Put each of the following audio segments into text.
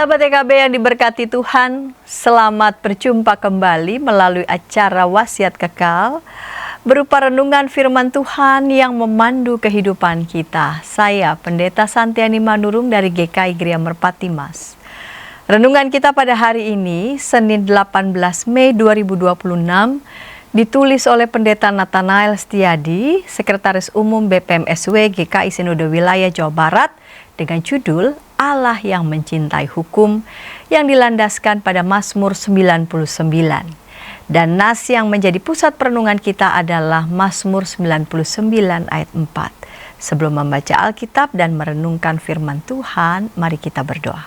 Sahabat EKB yang diberkati Tuhan, selamat berjumpa kembali melalui acara Wasiat Kekal berupa renungan firman Tuhan yang memandu kehidupan kita. Saya Pendeta Santiani Manurung dari GKI Gereja Merpati Mas. Renungan kita pada hari ini, Senin 18 Mei 2026, ditulis oleh Pendeta Nathanael Setiadi, Sekretaris Umum BPMSW GKI Sinode Wilayah Jawa Barat, dengan judul Allah yang mencintai hukum, yang dilandaskan pada Mazmur 99. Dan nas yang menjadi pusat perenungan kita adalah Mazmur 99 ayat 4. Sebelum membaca Alkitab dan merenungkan firman Tuhan, mari kita berdoa.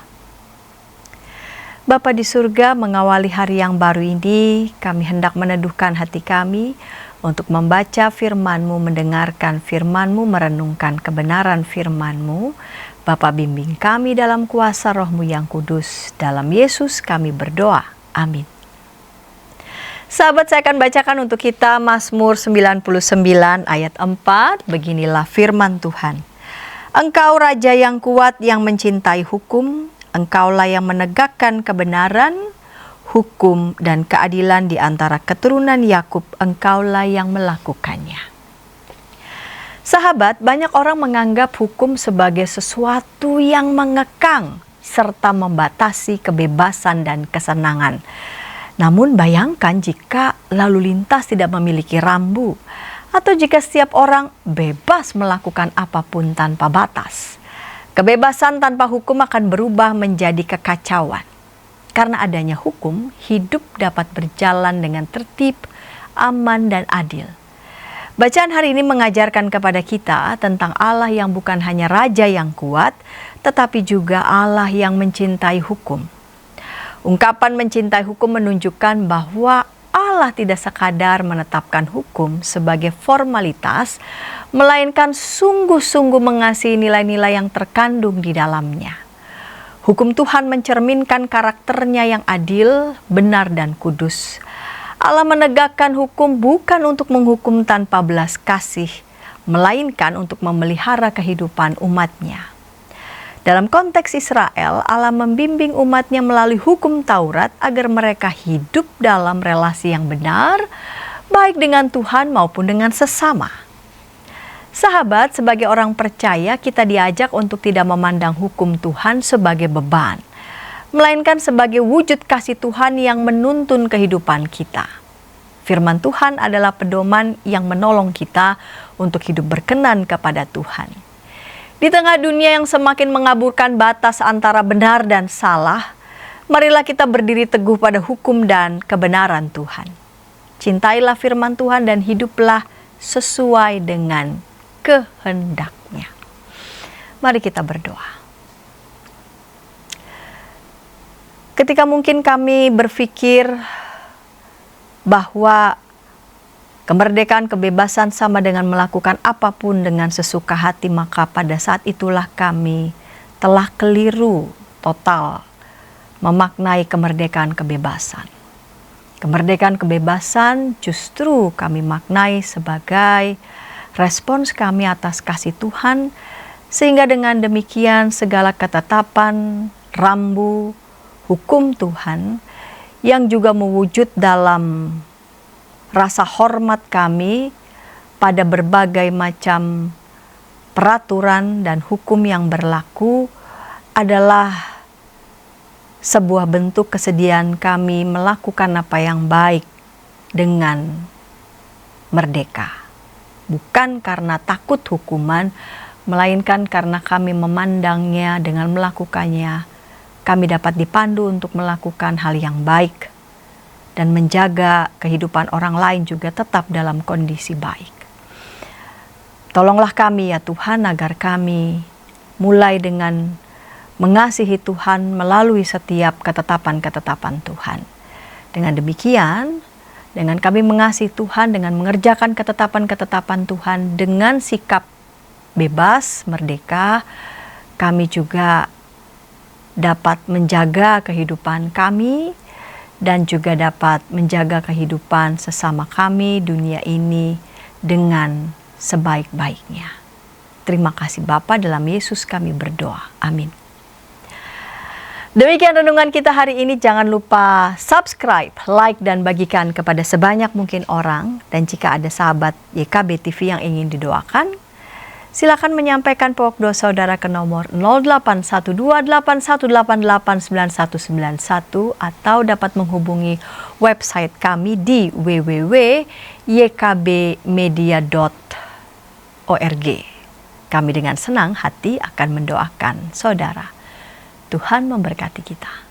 Bapa di surga, mengawali hari yang baru ini, kami hendak meneduhkan hati kami untuk membaca firman-Mu, mendengarkan firman-Mu, merenungkan kebenaran firman-Mu. Bapa, bimbing kami dalam kuasa Roh-Mu yang kudus. Dalam Yesus kami berdoa. Amin. Sahabat, saya akan bacakan untuk kita Mazmur 99 ayat 4. Beginilah firman Tuhan. Engkau Raja yang kuat yang mencintai hukum, Engkaulah yang menegakkan kebenaran, hukum dan keadilan di antara keturunan Yakub, Engkaulah yang melakukannya. Sahabat, banyak orang menganggap hukum sebagai sesuatu yang mengekang serta membatasi kebebasan dan kesenangan. Namun bayangkan jika lalu lintas tidak memiliki rambu, atau jika setiap orang bebas melakukan apapun tanpa batas. Kebebasan tanpa hukum akan berubah menjadi kekacauan. Karena adanya hukum, hidup dapat berjalan dengan tertib, aman dan adil. Bacaan hari ini mengajarkan kepada kita tentang Allah yang bukan hanya Raja yang kuat, tetapi juga Allah yang mencintai hukum. Ungkapan mencintai hukum menunjukkan bahwa Allah tidak sekadar menetapkan hukum sebagai formalitas, melainkan sungguh-sungguh mengasihi nilai-nilai yang terkandung di dalamnya. Hukum Tuhan mencerminkan karakternya yang adil, benar dan kudus. Allah menegakkan hukum bukan untuk menghukum tanpa belas kasih, melainkan untuk memelihara kehidupan umatnya. Dalam konteks Israel, Allah membimbing umatnya melalui hukum Taurat agar mereka hidup dalam relasi yang benar, baik dengan Tuhan maupun dengan sesama. Sahabat, sebagai orang percaya, kita diajak untuk tidak memandang hukum Tuhan sebagai beban, melainkan sebagai wujud kasih Tuhan yang menuntun kehidupan kita. Firman Tuhan adalah pedoman yang menolong kita untuk hidup berkenan kepada Tuhan. Di tengah dunia yang semakin mengaburkan batas antara benar dan salah, marilah kita berdiri teguh pada hukum dan kebenaran Tuhan. Cintailah firman Tuhan dan hiduplah sesuai dengan kehendaknya. Mari kita berdoa. Ketika mungkin kami berpikir bahwa kemerdekaan, kebebasan sama dengan melakukan apapun dengan sesuka hati, maka pada saat itulah kami telah keliru total memaknai kemerdekaan, kebebasan. Kemerdekaan, kebebasan justru kami maknai sebagai respons kami atas kasih Tuhan, sehingga dengan demikian segala ketetapan, rambu, hukum Tuhan yang juga mewujud dalam rasa hormat kami pada berbagai macam peraturan dan hukum yang berlaku adalah sebuah bentuk kesediaan kami melakukan apa yang baik dengan merdeka. Bukan karena takut hukuman, melainkan karena kami memandangnya dengan melakukannya, kami dapat dipandu untuk melakukan hal yang baik dan menjaga kehidupan orang lain juga tetap dalam kondisi baik. Tolonglah kami ya Tuhan agar kami mulai dengan mengasihi Tuhan melalui setiap ketetapan-ketetapan Tuhan. Dengan demikian, dengan kami mengasihi Tuhan, dengan mengerjakan ketetapan-ketetapan Tuhan dengan sikap bebas, merdeka, kami juga dapat menjaga kehidupan kami dan juga dapat menjaga kehidupan sesama kami dunia ini dengan sebaik-baiknya. Terima kasih Bapa, dalam Yesus kami berdoa. Amin. Demikian renungan kita hari ini. Jangan lupa subscribe, like, dan bagikan kepada sebanyak mungkin orang. Dan jika ada sahabat YKB TV yang ingin didoakan, silakan menyampaikan pokok doa saudara ke nomor 081281889191 atau dapat menghubungi website kami di www.ykbmedia.org. Kami dengan senang hati akan mendoakan saudara. Tuhan memberkati kita.